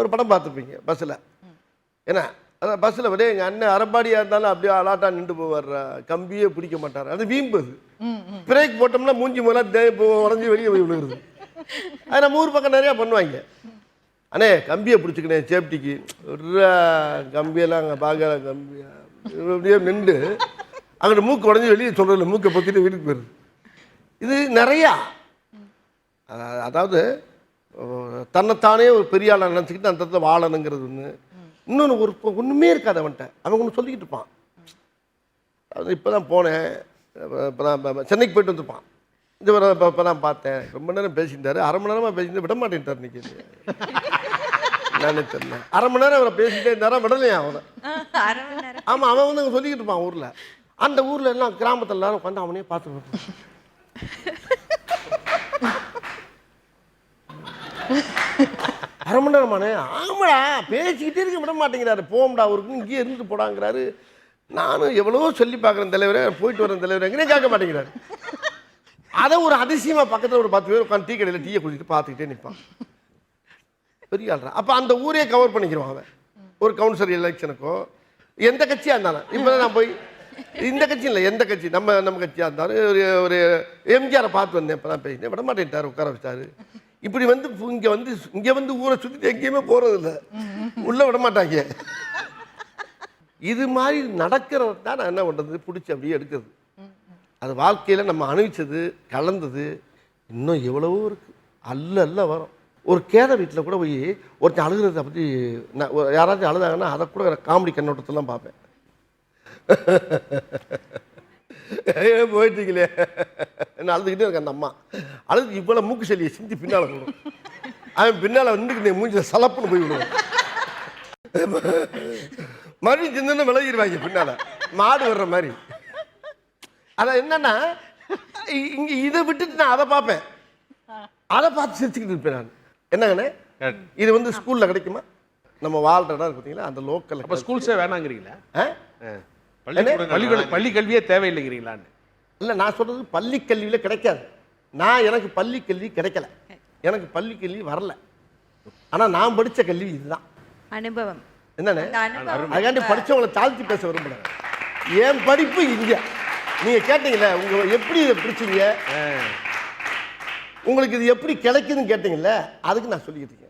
ஒரு படம் பார்த்துருப்பீங்க பஸ்ஸில். ஏன்னா அதான் பஸ்ஸில் விட எங்கள் அண்ணன் அரபாடியாக இருந்தாலும் அப்படியே அலாட்டாக நின்று போவார், கம்பியே பிடிக்க மாட்டார். அது வீம்பு. பிரேக் போட்டோம்னா மூஞ்சி மூலம் உடஞ்சி வெளியே போய் விழுகுறது. அது நம்ம ஊர் பக்கம் நிறையா பண்ணுவாங்க. அண்ணே கம்பியை பிடிச்சிக்கினேன் சேஃப்டிக்கு, கம்பியெல்லாம் அங்கே பார்க்கல, கம்பியா அப்படியே நின்று அங்கிட்ட மூக்கு உடஞ்சி வெளியே சொல்கிறதில்ல, மூக்கை பொத்திட்டு வீட்டுக்கு போயிடுது. இது நிறையா. அதாவது தன்னைத்தானே ஒரு பெரிய ஆளாக நினச்சிக்கிட்டு அந்த இடத்துல வாழணுங்கிறது ஒன்று. இன்னொன்று ஒரு ஒன்றுமே இருக்காது அவன்கிட்ட, அவன் ஒன்று சொல்லிக்கிட்டு இருப்பான். அது இப்போ தான் போனேன், இப்போ தான் சென்னைக்கு போயிட்டு வந்துருப்பான். இந்த இப்போ தான் பார்த்தேன், ரொம்ப நேரம் பேசிட்டாரு, அரை மணி நேரமாக பேசிட்டு விட மாட்டேன்ட்டார். இன்னைக்கு நானே தெரியல, அரை மணி நேரம் அவரை பேசிட்டே இருந்தாரா, விடலையா அவனை. ஆமாம், அவன் வந்து அங்கே சொல்லிக்கிட்டு இருப்பான் ஊரில். அந்த ஊரில் எல்லாம் கிராமத்தில் எல்லாரும் உட்காந்து அவனையே பார்த்துட்டு அரை மணி நேரமானே. ஆமாடா பேசிக்கிட்டே இருக்க விட மாட்டேங்கிறாரு, போம்டா அவருக்கு இங்கேயே இருந்துட்டு போடாங்கிறாரு. நானும் எவ்வளோ சொல்லி பார்க்குறேன் தலைவரே, போயிட்டு வரேன் தலைவரே, எங்கேயே கேட்க மாட்டேங்கிறாரு. அதை ஒரு அதிசயமாக பக்கத்தில் ஒரு 10 பேர் உட்காந்து டீ கடையில் டீயை குடிச்சிட்டு பார்த்துக்கிட்டே நிற்பான். பெரிய ஆள்றான். அப்போ அந்த ஊரே கவர் பண்ணிக்கிறோம் அவன். ஒரு கவுன்சிலர் எலெக்ஷனுக்கோ எந்த கட்சியாக இருந்தாலும், இப்போ நான் போய் இந்த கட்சி இல்லை எந்த கட்சி, நம்ம கட்சியாக இருந்தாலும் ஒரு எம்ஜிஆரை பார்த்து வந்தேன், இப்போ தான் பேசினேன், விட மாட்டேன்ட்டார், உட்கார வச்சாரு. இப்படி வந்து இங்கே வந்து ஊரை சுற்றிட்டு எங்கேயுமே போகிறதில்ல, உள்ளே விட மாட்டாங்க. இது மாதிரி நடக்கிறது தான் நான் என்ன பண்ணுறது, பிடிச்சி அப்படியே எடுக்கிறது. அது வாழ்க்கையில் நம்ம அனுபவிச்சது கலந்தது இன்னும் எவ்வளவோ இருக்குது, அல்ல வரும். ஒரு கேத வீட்டில் கூட போய் ஒருத்தன் அழுகிறத பற்றி நான் யாராச்சும் அழுதாங்கன்னா அதை கூட காமெடி கண்ணோட்டத்தெல்லாம் பார்ப்பேன். போயிட்டீங்களே என்ன அழுதுகிட்டே இருக்க அந்த அம்மா, அழுது இவ்வளோ மூக்கு செல்லியை சிந்தி பின்னால் போடும். அவன் பின்னால் வந்துட்டு மூஞ்சி சலப்புன்னு போய் விடுவான். மறுபடியும் சின்ன விலகிடுவாங்க பின்னால், மாடு வர்ற மாதிரி. அதான் என்னன்னா, இங்கே இதை விட்டுட்டு நான் அதை பார்ப்பேன், அதை பார்த்து சிரிச்சுக்கிட்டு இருப்பேன் நான். என்னங்கண்ணே இது வந்து ஸ்கூலில் கிடைக்குமா? நம்ம வாழ்கிற இடம் பார்த்தீங்களா அந்த லோக்கல். அப்போ ஸ்கூல்ஸே வேணாங்கிறீங்களா? பள்ளி கல்வியே தேவையில்லைங்கிறீங்களான்னு இல்லை, நான் சொல்கிறது பள்ளி கல்வியில் கிடைக்காது. எனக்கு பள்ளி கல்வி கிடைக்கல, எனக்கு பள்ளி கல்வி வரல. ஆனால் நான் படித்த கல்வி இதுதான் அனுபவம். என்னண்ணே, அதுக்காண்டி படித்தவங்களை தாழ்த்தி பேச விரும்பல. என் படிப்பு இங்கே நீங்கள் கேட்டீங்களே, உங்கள் எப்படி இதை பிடிச்சிங்க, உங்களுக்கு இது எப்படி கிடைக்குதுன்னு கேட்டீங்கல்ல, அதுக்கு நான் சொல்லிக்கிட்டு இருக்கேன்.